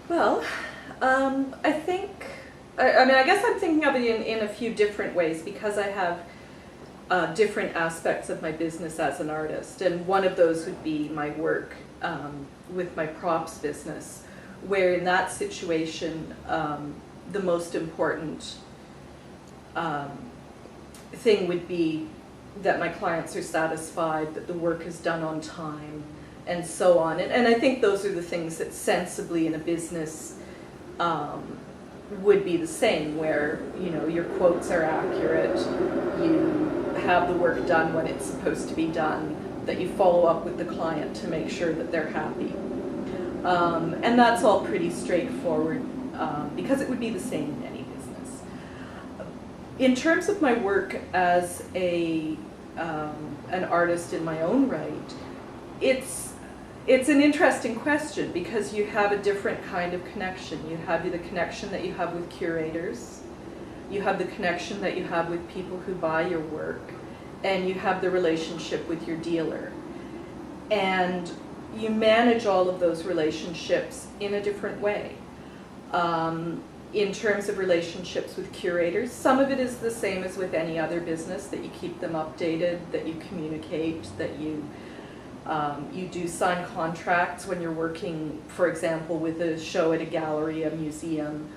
Well, I think, I mean, I guess I'm thinking of it in a few different ways because I have different aspects of my business as an artist. And one of those would be my work with my props business, where in that situation, the most important thing would be that my clients are satisfied, that the work is done on time, and so on. And I think those are the things that sensibly in a business would be the same, where your quotes are accurate, you have the work done when it's supposed to be done, that you follow up with the client to make sure that they're happy. And that's all pretty straightforward because it would be the same in any business. In terms of my work as an artist in my own right, it's an interesting question because you have a different kind of connection. You have the connection that you have with curators, you have the connection that you have with people who buy your work, and you have the relationship with your dealer. And you manage all of those relationships in a different way. In terms of relationships with curators, some of it is the same as with any other business, that you keep them updated, that you communicate, that you do sign contracts when you're working, for example, with a show at a gallery, a museum.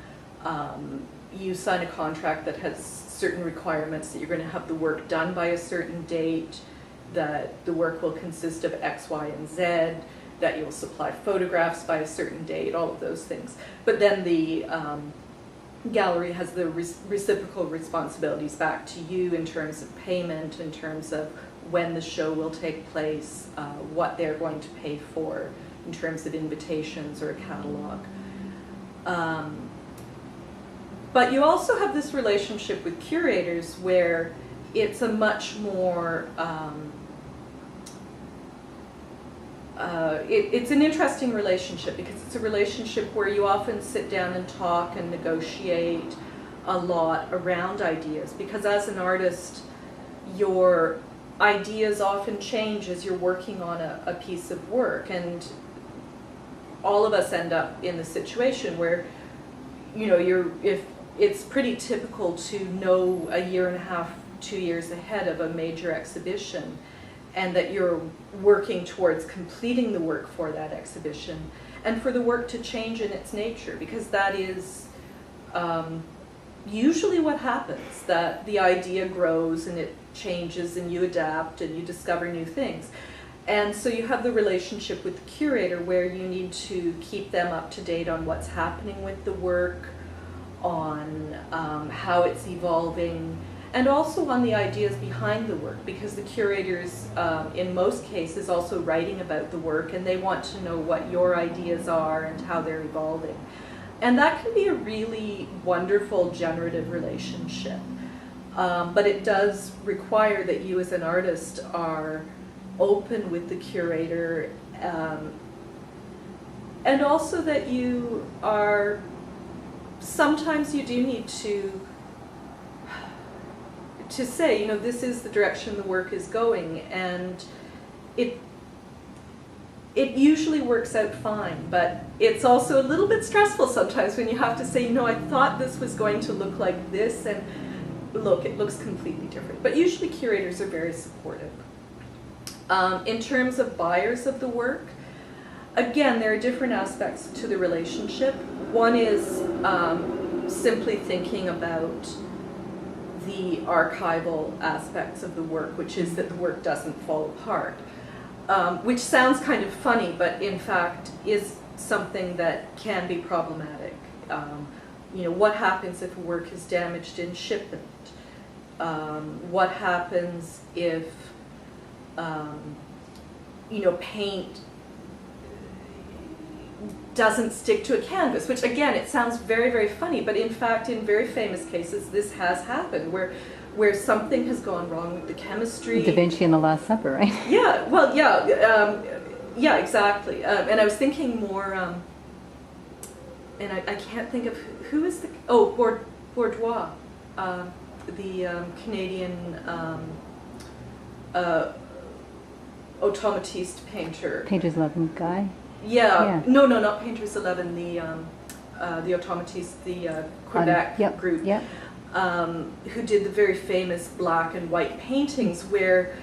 You sign a contract that has certain requirements, that you're going to have the work done by a certain date, that the work will consist of X, Y, and Z, that you'll supply photographs by a certain date, all of those things. But then the gallery has the reciprocal responsibilities back to you in terms of payment, in terms of when the show will take place, what they're going to pay for in terms of invitations or a catalog. But you also have this relationship with curators where it's a much more, it's an interesting relationship because it's a relationship where you often sit down and talk and negotiate a lot around ideas, because as an artist, your ideas often change as you're working on a piece of work, and all of us end up in the situation where if it's pretty typical to know a year and a half, 2 years ahead of a major exhibition, and that you're working towards completing the work for that exhibition, and for the work to change in its nature, because that is usually what happens, that the idea grows and it changes and you adapt and you discover new things. And so you have the relationship with the curator where you need to keep them up to date on what's happening with the work, on how it's evolving, and also on the ideas behind the work, because the curators in most cases also writing about the work, and they want to know what your ideas are and how they're evolving. And that can be a really wonderful generative relationship. But it does require that you as an artist are open with the curator, and also that you are, sometimes you do need to say, this is the direction the work is going, and it usually works out fine, but it's also a little bit stressful sometimes when you have to say, I thought this was going to look like this, and look, it looks completely different. But usually curators are very supportive. In terms of buyers of the work, again, there are different aspects to the relationship. One is simply thinking about the archival aspects of the work, which is that the work doesn't fall apart, which sounds kind of funny, but in fact is something that can be problematic. What happens if a work is damaged in shipment? What happens if paint doesn't stick to a canvas, which again, it sounds very, very funny, but in fact, in very famous cases, this has happened, where something has gone wrong with the chemistry. Da Vinci and the Last Supper, right? Yeah, well, yeah, exactly. And I was thinking more, and I can't think of who is the, Bourdois, the Canadian automatiste painter. Painter's 11 guy? Yeah. No, not Painter's 11, the the Automatis, the Quebec Yep, group, yep. who did the very famous black and white paintings where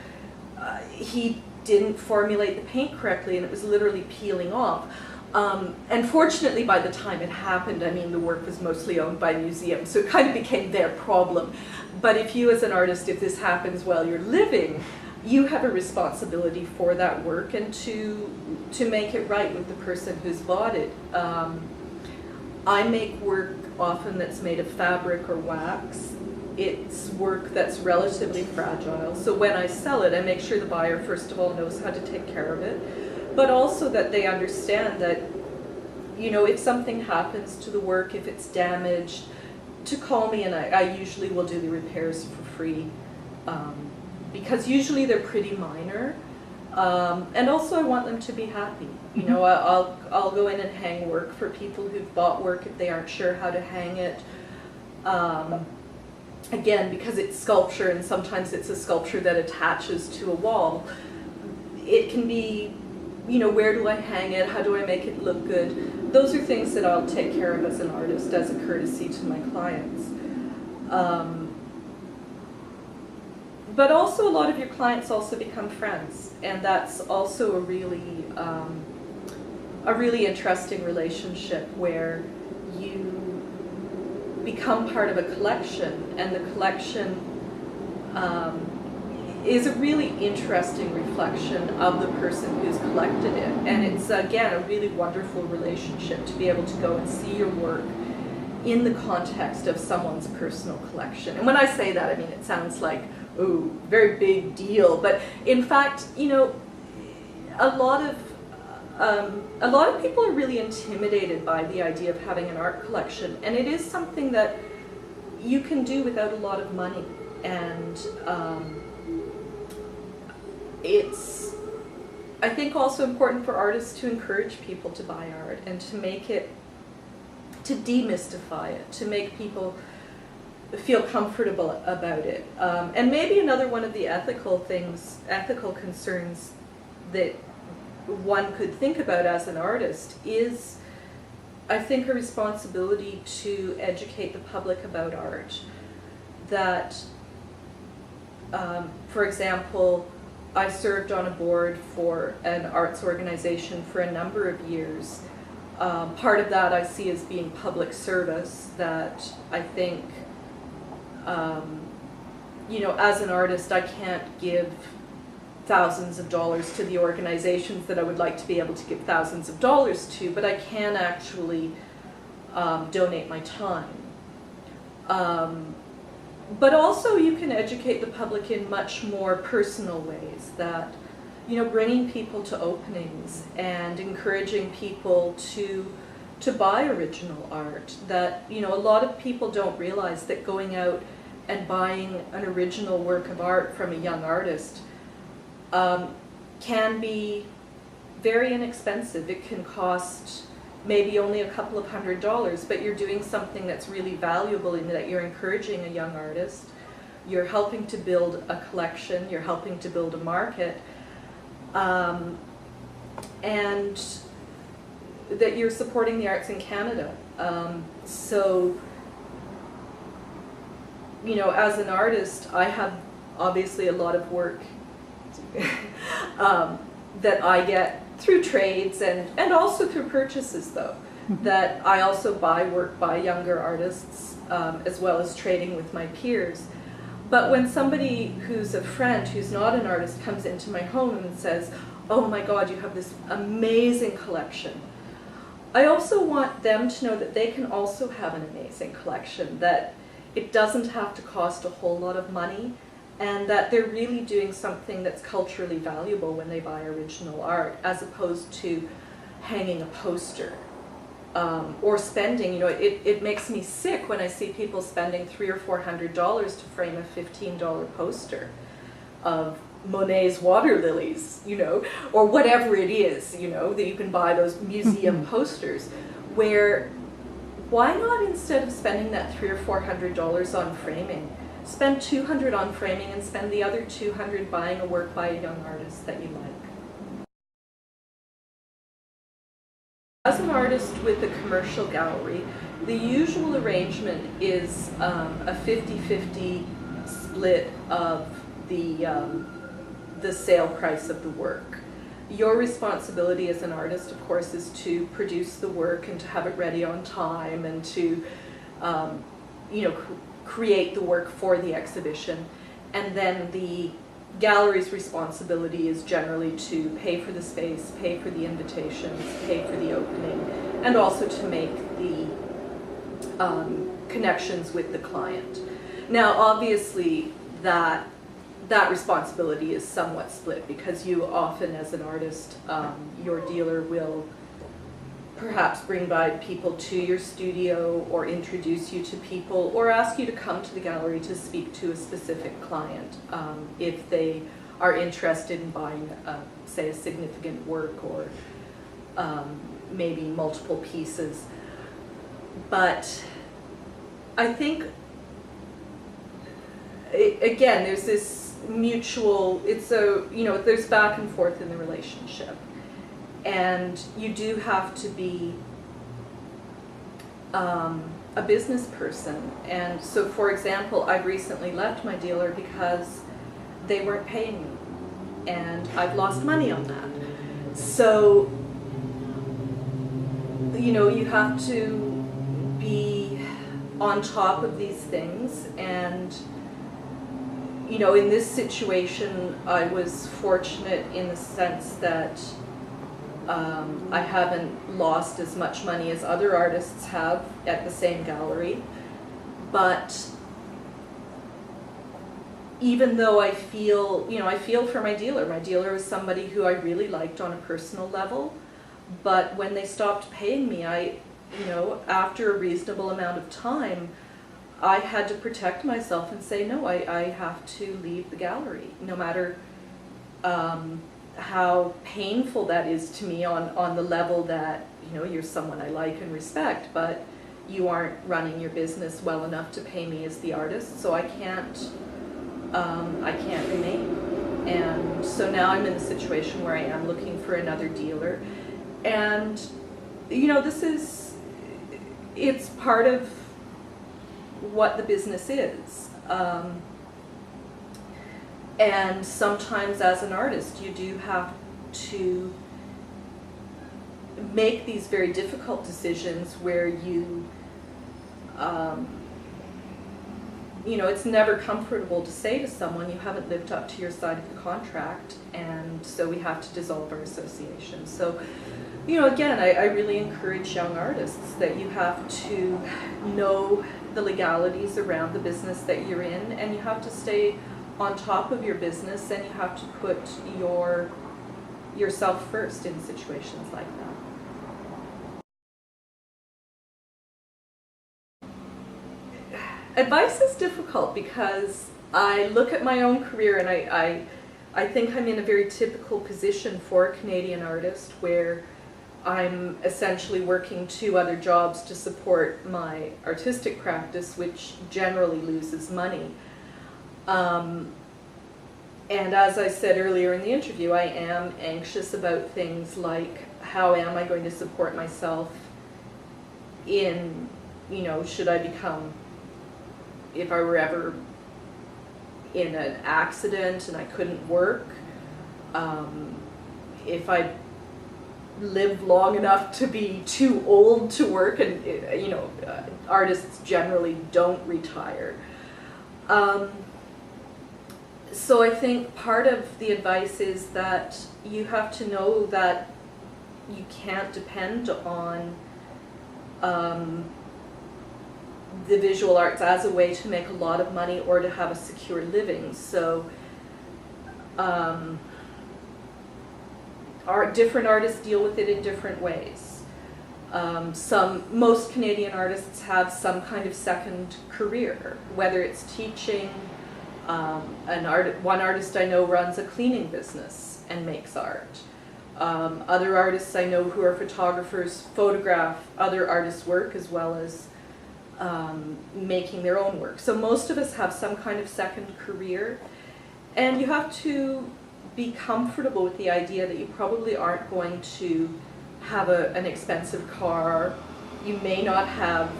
he didn't formulate the paint correctly and it was literally peeling off. And fortunately, by the time it happened, I mean, the work was mostly owned by museums, so it kind of became their problem. But if you as an artist, if this happens while you're living, you have a responsibility for that work and to make it right with the person who's bought it. I make work often that's made of fabric or wax. It's work that's relatively fragile. So when I sell it, I make sure the buyer, first of all, knows how to take care of it, but also that they understand that, you know, if something happens to the work, if it's damaged, to call me, and I usually will do the repairs for free, because usually they're pretty minor. And also I want them to be happy. You know, I'll go in and hang work for people who've bought work if they aren't sure how to hang it. Again, because it's sculpture and sometimes it's a sculpture that attaches to a wall, it can be, you know, where do I hang it? How do I make it look good? Those are things that I'll take care of as an artist, as a courtesy to my clients. But also a lot of your clients also become friends, and that's also a really interesting relationship where you become part of a collection, and the collection is a really interesting reflection of the person who's collected it. And it's, again, a really wonderful relationship to be able to go and see your work in the context of someone's personal collection. And when I say that, I mean, it sounds like, ooh, very big deal. But in fact, you know, a lot of people are really intimidated by the idea of having an art collection, and it is something that you can do without a lot of money. And it's, I think, also important for artists to encourage people to buy art and to make it, to demystify it, to make people feel comfortable about it. And maybe another one of the ethical concerns that one could think about as an artist is, I think, a responsibility to educate the public about art. That, for example, I served on a board for an arts organization for a number of years. Part of that I see as being public service, that I think, you know, as an artist, I can't give thousands of dollars to the organizations that I would like to be able to give thousands of dollars to, but I can actually donate my time. But also you can educate the public in much more personal ways, that, you know, bringing people to openings and encouraging people to buy original art. That, you know, a lot of people don't realize that going out and buying an original work of art from a young artist can be very inexpensive. It can cost maybe only a couple of $100s, but you're doing something that's really valuable in that you're encouraging a young artist, you're helping to build a collection, you're helping to build a market, and that you're supporting the arts in Canada. So, you know, as an artist, I have obviously a lot of work that I get through trades and also through purchases, though, that I also buy work by younger artists, as well as trading with my peers. But when somebody who's a friend, who's not an artist, comes into my home and says, oh my God, you have this amazing collection, I also want them to know that they can also have an amazing collection, that it doesn't have to cost a whole lot of money, and that they're really doing something that's culturally valuable when they buy original art, as opposed to hanging a poster or spending. You know, it makes me sick when I see people spending $300 or $400 to frame a $15 poster of Monet's water lilies, you know, or whatever it is, you know, that you can buy, those museum posters, where why not, instead of spending that $300 or $400 on framing, spend $200 on framing and spend the other $200 buying a work by a young artist that you like. As an artist with a commercial gallery, the usual arrangement is a 50-50 split of the sale price of the work. Your responsibility as an artist, of course, is to produce the work and to have it ready on time and to create the work for the exhibition. And then the gallery's responsibility is generally to pay for the space, pay for the invitations, pay for the opening, and also to make the connections with the client. Now, obviously, that responsibility is somewhat split, because you often, as an artist, your dealer will perhaps bring by people to your studio or introduce you to people or ask you to come to the gallery to speak to a specific client if they are interested in buying, say, a significant work or maybe multiple pieces. But I think, again, there's this mutual, there's back and forth in the relationship. And you do have to be a business person. And so, for example, I've recently left my dealer because they weren't paying me. And I've lost money on that. So, you have to be on top of these things. And, in this situation, I was fortunate in the sense that I haven't lost as much money as other artists have at the same gallery. But even though I feel for my dealer. My dealer is somebody who I really liked on a personal level. But when they stopped paying me, after a reasonable amount of time, I had to protect myself and say, no, I have to leave the gallery, no matter how painful that is to me on the level that, you're someone I like and respect, but you aren't running your business well enough to pay me as the artist, so I can't remain. And so now I'm in a situation where I am looking for another dealer. And, it's part of what the business is. And sometimes as an artist, you do have to make these very difficult decisions where it's never comfortable to say to someone, you haven't lived up to your side of the contract, and so we have to dissolve our association. So, again, I really encourage young artists that you have to know the legalities around the business that you're in, and you have to stay on top of your business, and you have to put yourself first in situations like that. Advice is difficult because I look at my own career and I think I'm in a very typical position for a Canadian artist, where I'm essentially working 2 other jobs to support my artistic practice, which generally loses money. And as I said earlier in the interview, I am anxious about things like, how am I going to support myself in, should I become, if I were ever in an accident and I couldn't work, if I live long enough to be too old to work, and artists generally don't retire. So I think part of the advice is that you have to know that you can't depend on the visual arts as a way to make a lot of money or to have a secure living. So different artists deal with it in different ways. Most Canadian artists have some kind of second career, whether it's teaching. One artist I know runs a cleaning business and makes art. Other artists I know who are photographers photograph other artists' work as well as making their own work. So most of us have some kind of second career, and you have to be comfortable with the idea that you probably aren't going to have an expensive car. You may not have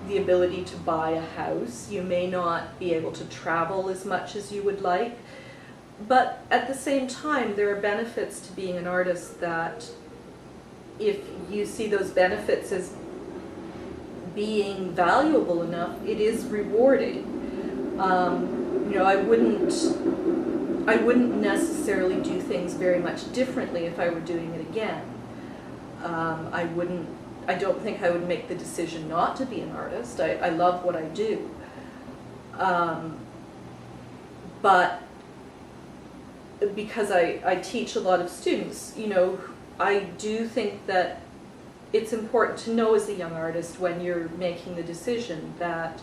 the ability to buy a house. You may not be able to travel as much as you would like. But at the same time, there are benefits to being an artist that, if you see those benefits as being valuable enough, it is rewarding. You know, I wouldn't necessarily do things very much differently if I were doing it again. I don't think I would make the decision not to be an artist. I love what I do. But because I teach a lot of students, you know, I do think that it's important to know as a young artist, when you're making the decision, that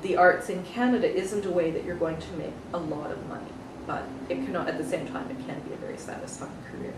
the arts in Canada isn't a way that you're going to make a lot of money, but it can, at the same time, it can be a very satisfying career.